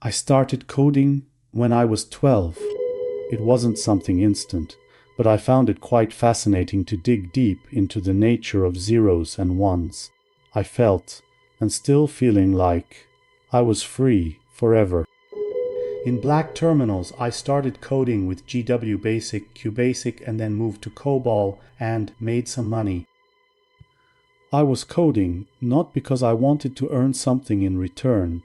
I started coding when I was 12. It wasn't something instant, but I found it quite fascinating to dig deep into the nature of zeros and ones. I felt, and still feeling like, I was free forever. In black terminals, I started coding with GW Basic, QBasic, and then moved to COBOL and made some money. I was coding not because I wanted to earn something in return,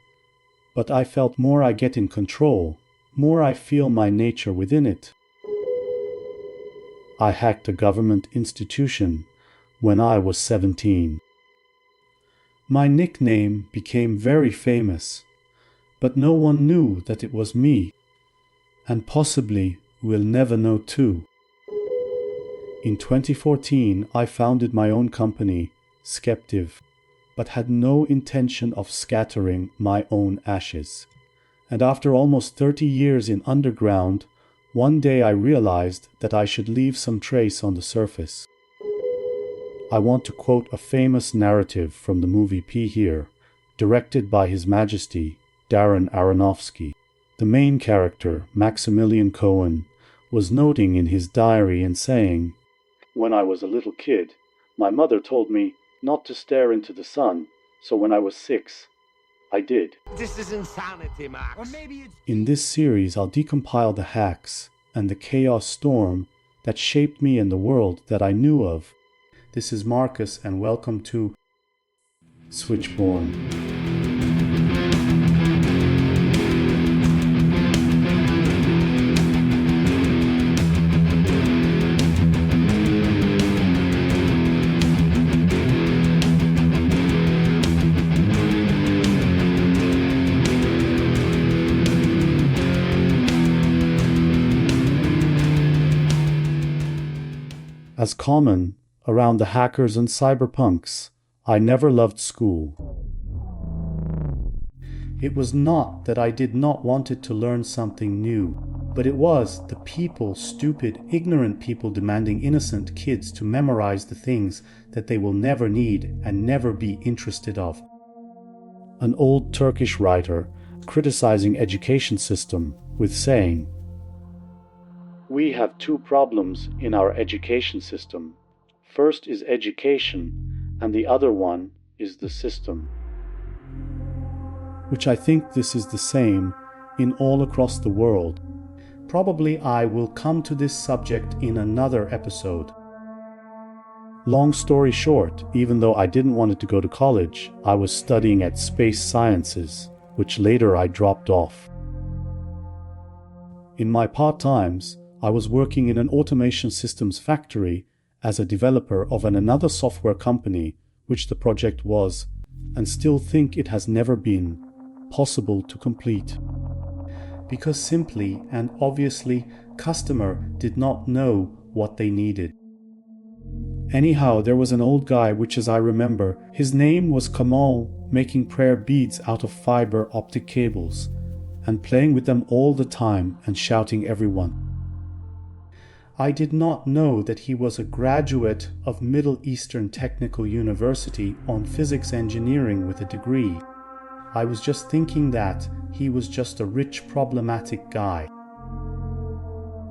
but I felt more I get in control, more I feel my nature within it. I hacked a government institution when I was 17. My nickname became very famous, but no one knew that it was me, and possibly will never know too. In 2014, I founded my own company, Skeptive, but had no intention of scattering my own ashes. And after almost 30 years in underground, one day I realized that I should leave some trace on the surface. I want to quote a famous narrative from the movie P here, directed by His Majesty, Darrent Aronofsky. The main character, Maximilian Cohen, was noting in his diary and saying, "When I was a little kid, my mother told me not to stare into the sun, so when I was 6, I did." This is insanity, Max. Or maybe it's... In this series, I'll decompile the hacks and the chaos storm that shaped me and the world that I knew of. This is Marcus, and welcome to Switchborn. As common around the hackers and cyberpunks, I never loved school. It was not that I did not want to learn something new, but it was the people, stupid, ignorant people demanding innocent kids to memorize the things that they will never need and never be interested of. An old Turkish writer criticizing education system with saying, "We have two problems in our education system. First is education, and the other one is the system." Which I think this is the same in all across the world. Probably I will come to this subject in another episode. Long story short, even though I didn't want to go to college, I was studying at Space Sciences, which later I dropped off. In my part-times, I was working in an automation systems factory as a developer of another software company, which the project was, and still think it has never been, possible to complete. Because simply and obviously, customer did not know what they needed. Anyhow, there was an old guy, which as I remember, his name was Kemal, making prayer beads out of fiber optic cables, and playing with them all the time and shouting everyone. I did not know that he was a graduate of Middle Eastern Technical University on physics engineering with a degree. I was just thinking that he was just a rich, problematic guy.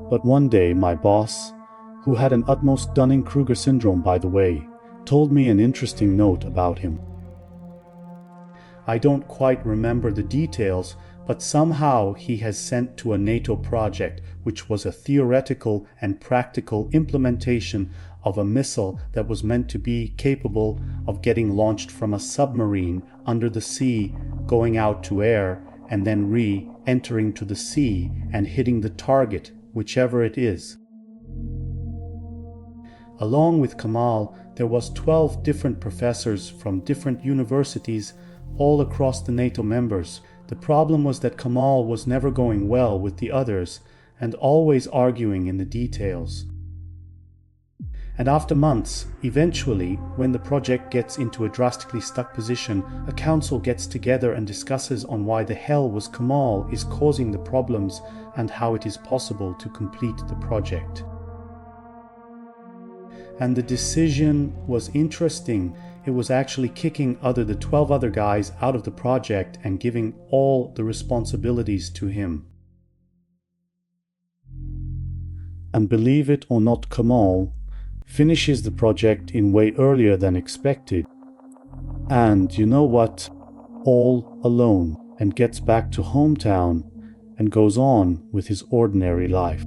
But one day my boss, who had an utmost Dunning-Kruger syndrome by the way, told me an interesting note about him. I don't quite remember the details, but somehow he has sent to a NATO project, which was a theoretical and practical implementation of a missile that was meant to be capable of getting launched from a submarine under the sea, going out to air, and then re-entering to the sea and hitting the target, whichever it is. Along with Kemal, there was 12 different professors from different universities all across the NATO members. The problem was that Kemal was never going well with the others and always arguing in the details. And after months, eventually, when the project gets into a drastically stuck position, a council gets together and discusses on why the hell was Kemal is causing the problems and how it is possible to complete the project. And the decision was interesting. it was actually kicking the 12 other guys out of the project and giving all the responsibilities to him. And believe it or not, Kemal finishes the project in way earlier than expected. And you know what? All alone, and gets back to hometown and goes on with his ordinary life.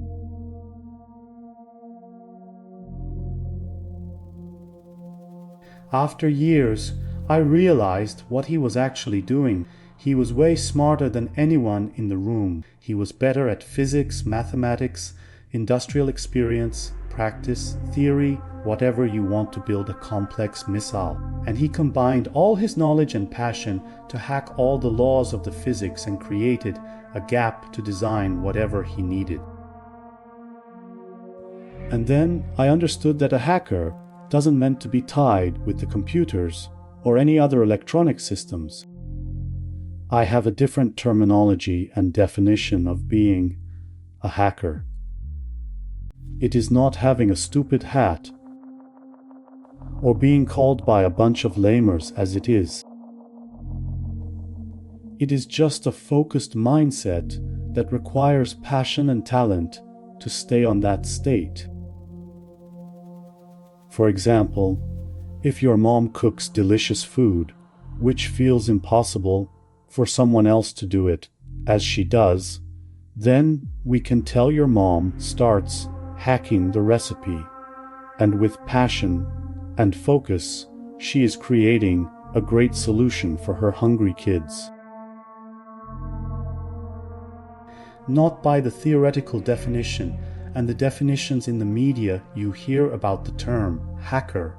After years, I realized what he was actually doing. He was way smarter than anyone in the room. He was better at physics, mathematics, industrial experience, practice, theory, whatever you want to build a complex missile. And he combined all his knowledge and passion to hack all the laws of the physics and created a gap to design whatever he needed. And then I understood that a hacker doesn't meant to be tied with the computers or any other electronic systems. I have a different terminology and definition of being a hacker. It is not having a stupid hat or being called by a bunch of lamers as it is. It is just a focused mindset that requires passion and talent to stay on that state. For example, if your mom cooks delicious food, which feels impossible for someone else to do it as she does, then we can tell your mom starts hacking the recipe, and with passion and focus, she is creating a great solution for her hungry kids. Not by the theoretical definition and the definitions in the media you hear about the term hacker,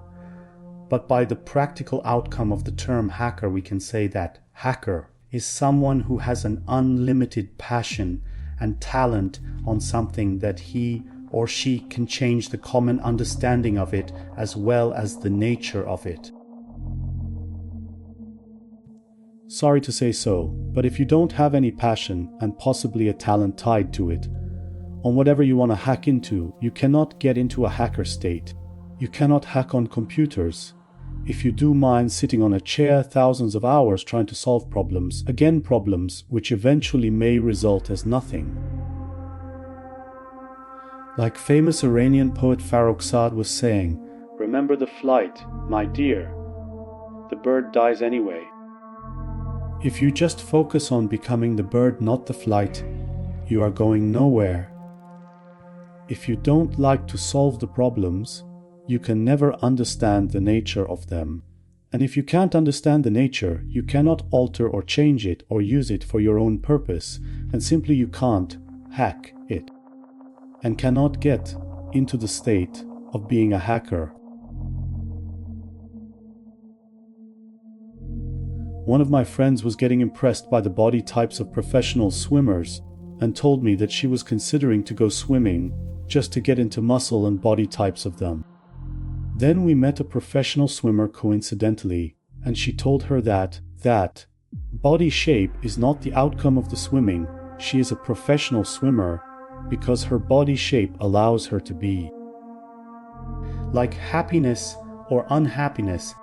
but by the practical outcome of the term hacker, we can say that hacker is someone who has an unlimited passion and talent on something that he or she can change the common understanding of it as well as the nature of it. Sorry to say so, but if you don't have any passion and possibly a talent tied to it, on whatever you want to hack into, you cannot get into a hacker state. You cannot hack on computers. If you do mind sitting on a chair thousands of hours trying to solve problems, again problems which eventually may result as nothing. Like famous Iranian poet Farrokhzad was saying, "Remember the flight, my dear. The bird dies anyway." If you just focus on becoming the bird, not the flight, you are going nowhere. If you don't like to solve the problems, you can never understand the nature of them. And if you can't understand the nature, you cannot alter or change it or use it for your own purpose, and simply you can't hack it, and cannot get into the state of being a hacker. One of my friends was getting impressed by the body types of professional swimmers and told me that she was considering to go swimming just to get into muscle and body types of them. Then we met a professional swimmer coincidentally, and she told her that body shape is not the outcome of the swimming. She is a professional swimmer because her body shape allows her to be. Like happiness or unhappiness,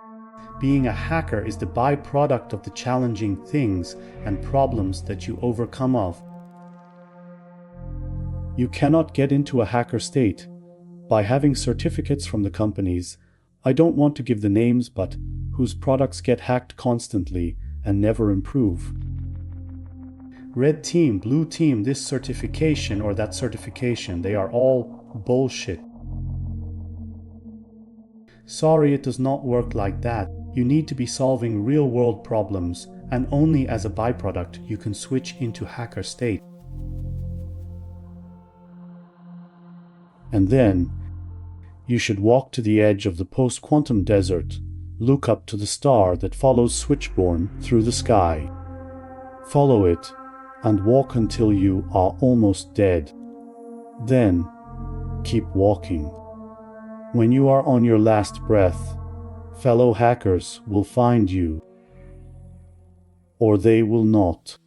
being a hacker is the byproduct of the challenging things and problems that you overcome of. You cannot get into a hacker state by having certificates from the companies, I don't want to give the names, but whose products get hacked constantly and never improve. Red team, blue team, this certification or that certification, they are all bullshit. Sorry, it does not work like that. You need to be solving real-world problems, and only as a byproduct you can switch into hacker state. And then, you should walk to the edge of the post-quantum desert, look up to the star that follows Switchborn through the sky. Follow it, and walk until you are almost dead. Then, keep walking. When you are on your last breath, fellow hackers will find you, or they will not.